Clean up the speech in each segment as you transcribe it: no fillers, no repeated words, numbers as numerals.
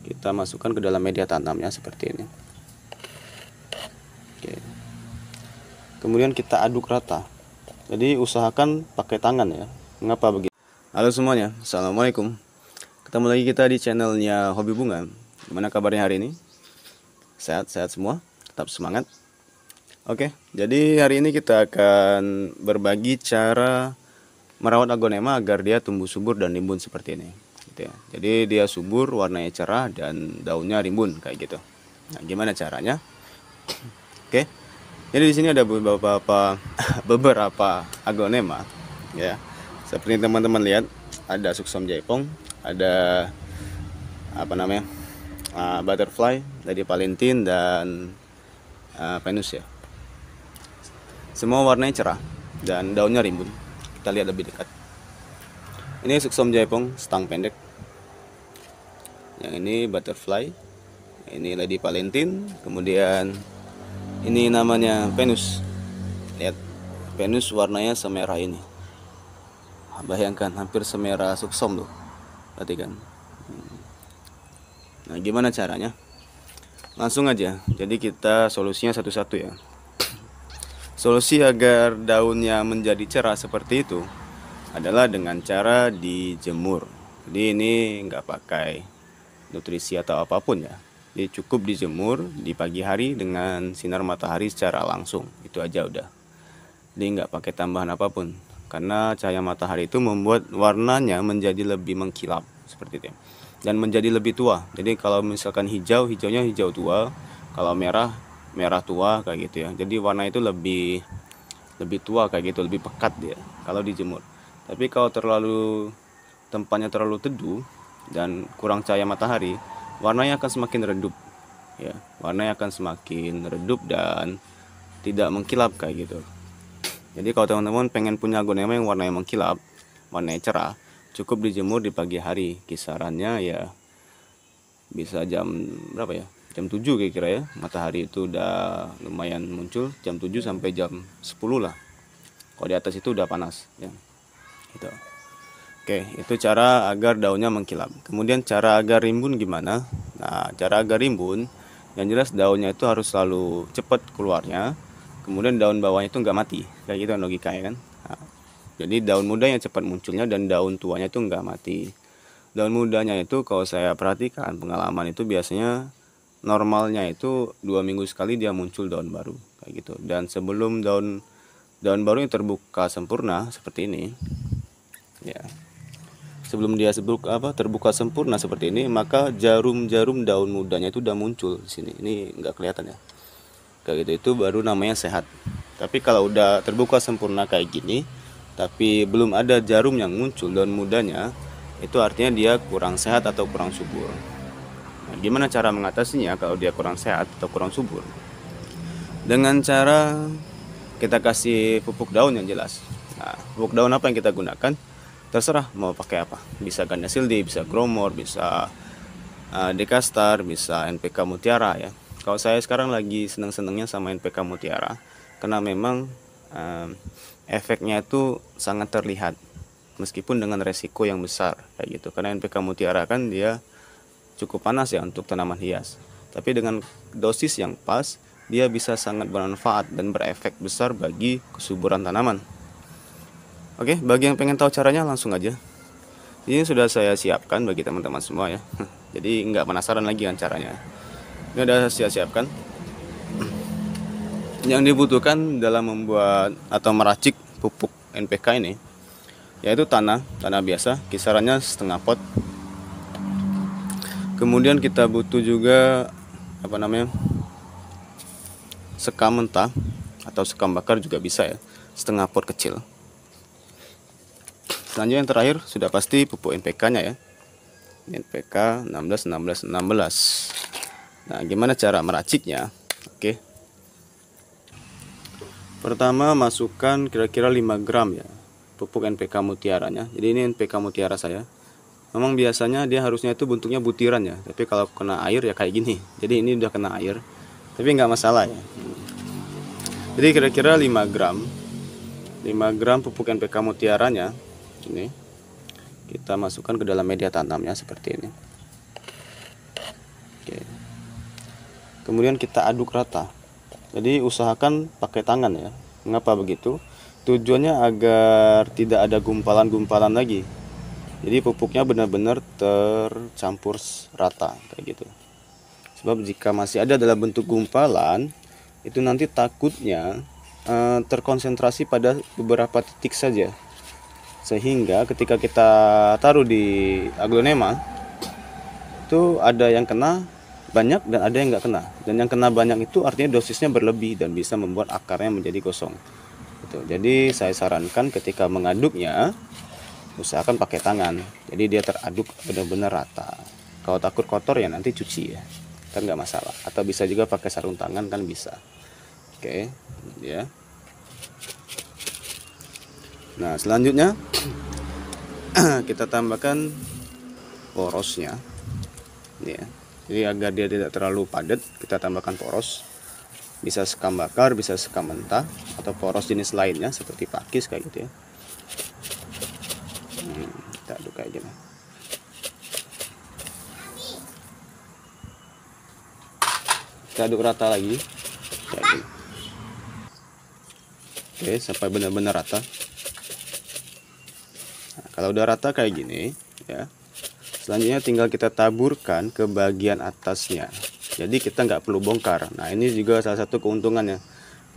kita masukkan ke dalam media tanamnya seperti ini. Oke. Kemudian kita aduk rata. Jadi usahakan pakai tangan ya. Mengapa begitu? Halo semuanya, assalamualaikum. Ketemu lagi kita di channelnya Hobi Bunga. Gimana kabarnya hari ini? Sehat-sehat semua? Tetap semangat. Oke, jadi hari ini kita akan berbagi cara merawat aglonema agar dia tumbuh subur dan rimbun seperti ini. Gitu ya. Jadi dia subur, warnanya cerah, dan daunnya rimbun kayak gitu. Nah, gimana caranya? Oke. Jadi di sini ada beberapa aglonema, ya. Seperti teman-teman lihat, ada Suksom Jaipong, ada butterfly, Lady Valentine, dan Venus ya. Semua warnanya cerah dan daunnya rimbun. Kita lihat lebih dekat. Ini Suksom Jaipong, stang pendek. Yang ini butterfly, ini Lady Valentine, kemudian ini namanya Venus. Lihat, Venus warnanya semerah ini. Bayangkan hampir semerah Suksom tuh. Perhatikan. Nah, gimana caranya? Langsung aja. Jadi kita solusinya satu-satu ya. Solusi agar daunnya menjadi cerah seperti itu adalah dengan cara dijemur. Jadi ini nggak pakai nutrisi atau apapun ya. Jadi cukup dijemur di pagi hari dengan sinar matahari secara langsung. Itu aja udah. Jadi nggak pakai tambahan apapun. Karena cahaya matahari itu membuat warnanya menjadi lebih mengkilap seperti itu. Dan menjadi lebih tua. Jadi kalau misalkan hijau, hijaunya hijau tua. Kalau merah, merah tua kayak gitu ya. Jadi warna itu lebih tua kayak gitu, lebih pekat dia kalau dijemur. Tapi kalau tempatnya terlalu teduh dan kurang cahaya matahari, warnanya akan semakin redup ya, warnanya akan semakin redup dan tidak mengkilap kayak gitu. Jadi kalau teman-teman pengen punya aglonema yang warnanya mengkilap, warnanya cerah, cukup dijemur di pagi hari. Kisarannya ya bisa jam berapa ya, jam 7 kira-kira ya, matahari itu udah lumayan muncul, jam 7 sampai jam 10 lah. Kalau di atas itu udah panas ya gitu. Oke, itu cara agar daunnya mengkilap. Kemudian cara agar rimbun gimana? Nah, cara agar rimbun, yang jelas daunnya itu harus selalu cepat keluarnya. Kemudian daun bawahnya itu nggak mati, kayak gitu logikanya kan. Nah, jadi daun mudanya cepat munculnya dan daun tuanya itu nggak mati. Daun mudanya itu kalau saya perhatikan pengalaman itu biasanya normalnya itu 2 minggu sekali dia muncul daun baru kayak gitu. Dan sebelum daun baru yang terbuka sempurna seperti ini, ya. Sebelum dia terbuka sempurna seperti ini, maka jarum-jarum daun mudanya itu udah muncul di sini. Ini nggak kelihatan ya. Kayak gitu, itu baru namanya sehat. Tapi kalau udah terbuka sempurna kayak gini, tapi belum ada jarum yang muncul daun mudanya, itu artinya dia kurang sehat atau kurang subur. Nah, gimana cara mengatasinya kalau dia kurang sehat atau kurang subur? Dengan cara kita kasih pupuk daun yang jelas. Nah, pupuk daun apa yang kita gunakan? Terserah mau pakai apa. Bisa ganda sildi, bisa gromor, bisa dekastar, bisa NPK Mutiara ya. Kalau saya sekarang lagi seneng-senengnya sama NPK Mutiara, karena memang efeknya itu sangat terlihat, meskipun dengan resiko yang besar kayak gitu. Karena NPK Mutiara kan dia cukup panas ya untuk tanaman hias. Tapi dengan dosis yang pas, dia bisa sangat bermanfaat dan berefek besar bagi kesuburan tanaman. Oke, bagi yang pengen tahu caranya langsung aja. Ini sudah saya siapkan bagi teman-teman semua ya. Jadi nggak penasaran lagi kan caranya. Ini udah saya siapkan. Yang dibutuhkan dalam membuat atau meracik pupuk NPK ini, yaitu tanah biasa, kisarannya setengah pot. Kemudian kita butuh juga sekam mentah atau sekam bakar juga bisa ya, setengah pot kecil. Selanjutnya yang terakhir sudah pasti pupuk NPK-nya ya. NPK 16 16 16. Nah, gimana cara meraciknya? Oke. Pertama masukkan kira-kira 5 gram ya pupuk NPK Mutiaranya. Jadi ini NPK Mutiara saya. Memang biasanya dia harusnya itu bentuknya butiran ya, tapi kalau kena air ya kayak gini. Jadi ini udah kena air, tapi nggak masalah ya. Jadi kira-kira 5 gram pupuk NPK Mutiaranya ini kita masukkan ke dalam media tanamnya seperti ini. kemudian kita aduk rata. Jadi usahakan pakai tangan ya. Mengapa begitu? Tujuannya agar tidak ada gumpalan-gumpalan lagi. Jadi pupuknya benar-benar tercampur rata kayak gitu. Sebab jika masih ada dalam bentuk gumpalan, itu nanti takutnya terkonsentrasi pada beberapa titik saja. Sehingga ketika kita taruh di aglonema, itu ada yang kena banyak dan ada yang nggak kena. Dan yang kena banyak itu artinya dosisnya berlebih dan bisa membuat akarnya menjadi gosong. Gitu. Jadi saya sarankan ketika mengaduknya, usahakan pakai tangan. Jadi dia teraduk benar-benar rata. Kalau takut kotor ya nanti cuci ya, kan nggak masalah. Atau bisa juga pakai sarung tangan kan bisa. Oke, ya. Nah selanjutnya kita tambahkan porosnya, ya. Jadi agar dia tidak terlalu padat, kita tambahkan poros. Bisa sekam bakar, bisa sekam mentah, atau poros jenis lainnya seperti pakis kayak gitu ya. Kita aduk kayak gini. Kita aduk rata lagi kayak gini. Oke, sampai benar-benar rata. Nah, kalau udah rata kayak gini ya, selanjutnya tinggal kita taburkan ke bagian atasnya. Jadi kita nggak perlu bongkar. Nah ini juga salah satu keuntungannya.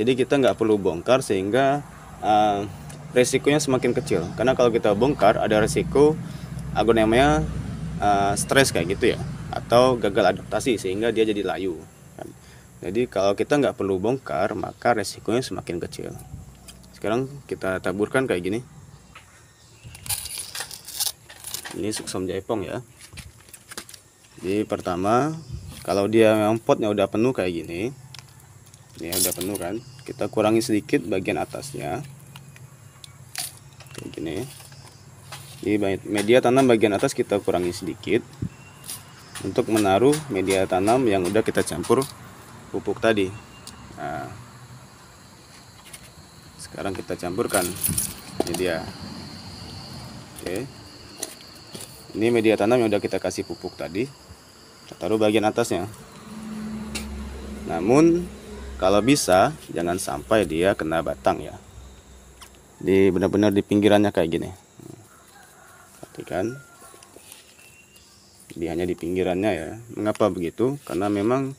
Jadi kita nggak perlu bongkar sehingga resikonya semakin kecil. Karena kalau kita bongkar ada resiko agronemanya stres kayak gitu ya, atau gagal adaptasi sehingga dia jadi layu. Jadi kalau kita nggak perlu bongkar maka resikonya semakin kecil. Sekarang kita taburkan kayak gini. Ini suksum jaipong ya. Jadi pertama, kalau dia memang potnya udah penuh kayak gini, ini udah penuh kan, kita kurangi sedikit bagian atasnya kayak gini. Di media tanam bagian atas kita kurangi sedikit untuk menaruh media tanam yang udah kita campur pupuk tadi. Nah, sekarang kita campurkan media. Oke, ini media tanam yang udah kita kasih pupuk tadi, kita taruh bagian atasnya. Namun kalau bisa jangan sampai dia kena batang ya. Di benar-benar di pinggirannya kayak gini. Perhatikan. Jadi hanya di pinggirannya ya. Mengapa begitu? Karena memang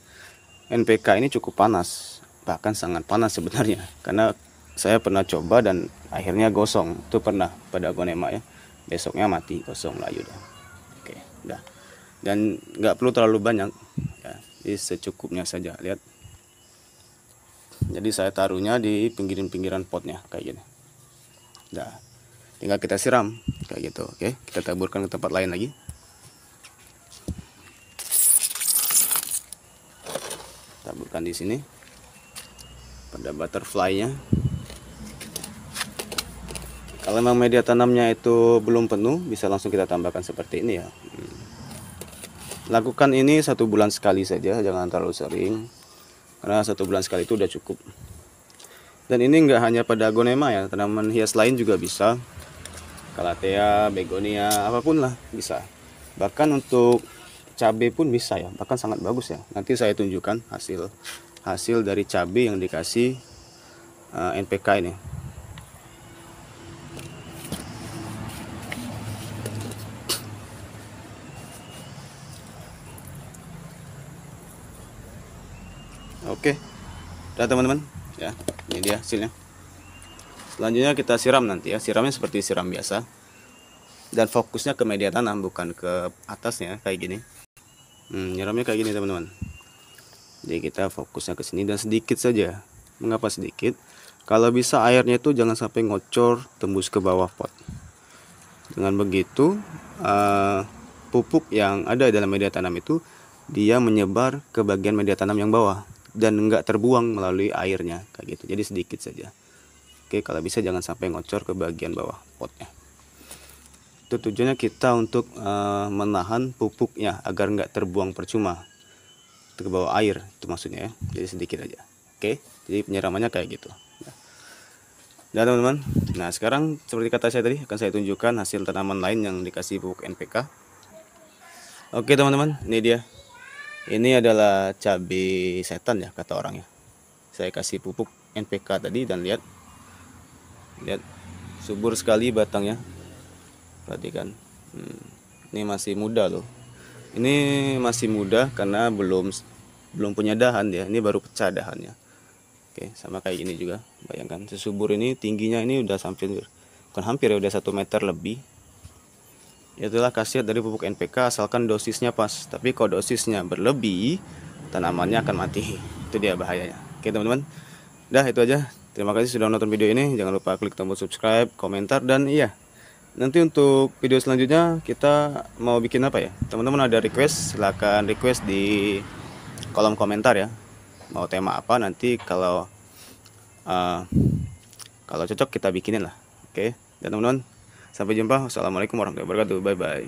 NPK ini cukup panas, bahkan sangat panas sebenarnya. Karena saya pernah coba dan akhirnya gosong. Itu pernah pada aglonema ya. Besoknya mati, gosong, layu dah. Oke, udah. Dan nggak perlu terlalu banyak ya. Jadi secukupnya saja. Lihat. Jadi saya taruhnya di pinggiran-pinggiran potnya kayak gini. Nah, tinggal kita siram kayak gitu. Oke, kita taburkan ke tempat lain lagi. Taburkan di sini pada butterfly-nya. Kalau memang media tanamnya itu belum penuh, bisa langsung kita tambahkan seperti ini ya. Lakukan ini 1 bulan sekali saja, jangan terlalu sering. Karena 1 bulan sekali itu udah cukup. Dan ini enggak hanya pada aglonema ya, tanaman hias lain juga bisa. Calathea, begonia, apapun lah bisa. Bahkan untuk cabai pun bisa ya, bahkan sangat bagus ya. Nanti saya tunjukkan hasil dari cabai yang dikasih NPK ini. Oke, udah teman-teman ya, ini dia hasilnya. Selanjutnya kita siram nanti ya, siramnya seperti siram biasa. Dan fokusnya ke media tanam, bukan ke atasnya kayak gini. Nyiramnya kayak gini teman-teman. Jadi kita fokusnya ke sini dan sedikit saja. Mengapa sedikit? Kalau bisa airnya itu jangan sampai ngocor tembus ke bawah pot. Dengan begitu pupuk yang ada dalam media tanam itu dia menyebar ke bagian media tanam yang bawah dan enggak terbuang melalui airnya kayak gitu. Jadi sedikit saja. Oke, kalau bisa jangan sampai ngocor ke bagian bawah potnya. Itu tujuannya kita untuk menahan pupuknya agar enggak terbuang percuma ke bawah air, itu maksudnya ya. Jadi sedikit aja. Oke, jadi penyiramannya kayak gitu. Nah teman-teman, nah sekarang seperti kata saya tadi akan saya tunjukkan hasil tanaman lain yang dikasih pupuk NPK. Oke teman-teman, ini dia Ini adalah cabai setan ya kata orang ya. Saya kasih pupuk NPK tadi dan lihat subur sekali batangnya. Perhatikan. Ini masih muda loh. Ini masih muda karena belum punya dahan ya. Ini baru pecah dahannya. Oke, sama kayak ini juga. Bayangkan sesubur ini, tingginya ini udah bukan hampir ya, udah 1 meter lebih. Itulah khasiat dari pupuk NPK, asalkan dosisnya pas. Tapi kalau dosisnya berlebih, tanamannya akan mati. Itu dia bahayanya. Oke teman-teman, dah itu aja. Terima kasih sudah nonton video ini. Jangan lupa klik tombol subscribe, komentar, dan iya, nanti untuk video selanjutnya kita mau bikin apa ya? Teman-teman ada request, silahkan request di kolom komentar ya. Mau tema apa nanti kalau cocok kita bikinin lah. Oke, dan teman-teman, sampai jumpa. Wassalamualaikum warahmatullahi wabarakatuh. Bye bye.